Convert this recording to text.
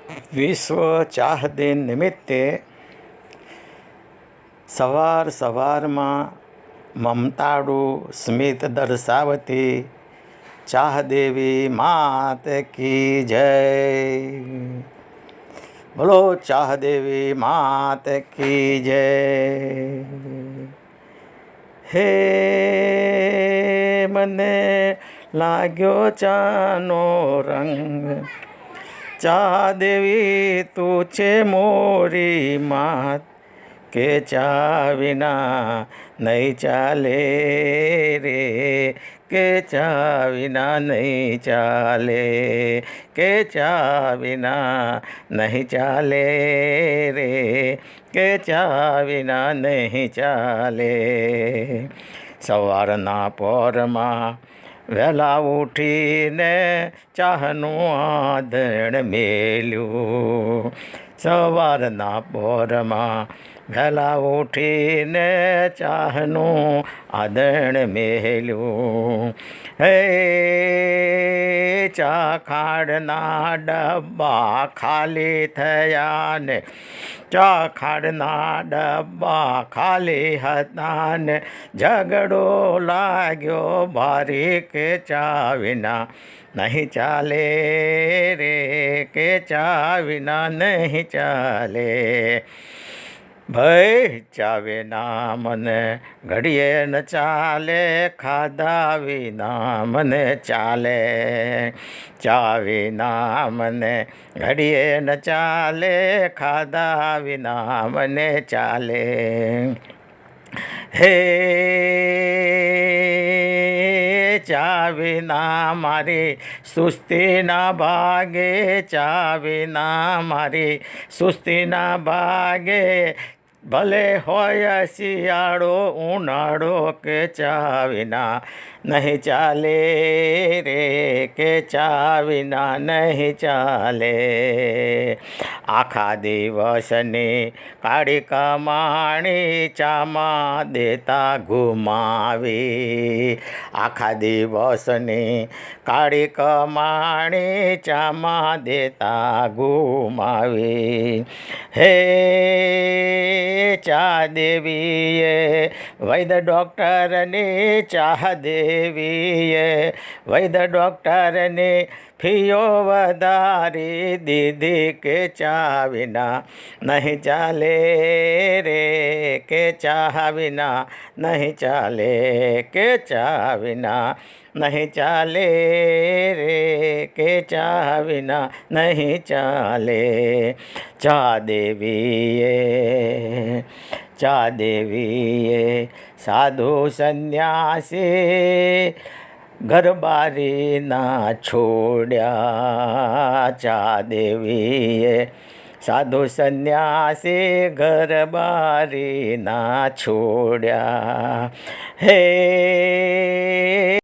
વિશ્વ ચાહ દિન નિમિત્તે સવારમાં મમતાળું સ્મિત દર્શાવતી ચાહ દેવી માત કી જય। બોલો ચાહ દેવી માત કી જય। હે મને લાગ્યો ચાનો રંગ, ચાહ દેવી તું છે મોરી માત, કે ચા વિના નહીં ચાલે રે, કે ચા વિના નહીં ચાલે, કે ચા વિના નહીં ચાલે રે, કે ચા વિના નહીં ચાલે। સવારના પોરમાં વહેલા ઉઠીને ચાહનું આધણ મેલ્યું, સવારના પોરમાં વહેલા ઉઠીને ચાહનું આધણ મેલ્યું। હે ચા ખાંડના ડબ્બા ખાલી થયા ને, ચા ખાંડના ડબ્બા ખાલી હતા ને, ઝઘડો લાગ્યો ભારી, કે ચા વિના નહીં ચાલે રે, કે ચા વિના નહીં ચાલે। ભાઈ ચા વિના મને ઘડીએ ન ચાલે, ખાધા વિના મને ચાલે, ચા વિના મને ઘડીએ ન ચાલે, ખાધા વિના મને ચાલે। હે ચા વિના મારી સુસ્તી ના ભાગે, ચા વિના મારી સુસ્તી ના ભાગે, ભલે હોય શિયાળો ઉનાળો, કે ચા વિના નહીં ચાલે રે, કે ચા વિના નહીં ચાલે। આખા દિવસની કાળી કમાણી ચામાં દેતા ગુમાવી, આખા દિવસની કાળી કમાણી ચામાં દેતા ગુમાવી। હે ચાહ દેવીએ વૈદ્ય ડૉક્ટરની, ચાહ દેવીએ વૈદ્ય ડૉક્ટરની ફીઓ વધારી દીધી, કે ચા વિના નહીં ચાલે રે, કે ચા વિના નહીં ચાલે, કે ચા વિના નહીં ચાલે રે, કે ચા વિના નહીં ચાલે। ચા દેવીએ સાધુ સંન્યાસી ઘરબારી ના છોડ્યા, ચા દેવીએ સાધુ સંન્યાસી ઘરબારી ના છોડ્યા। હે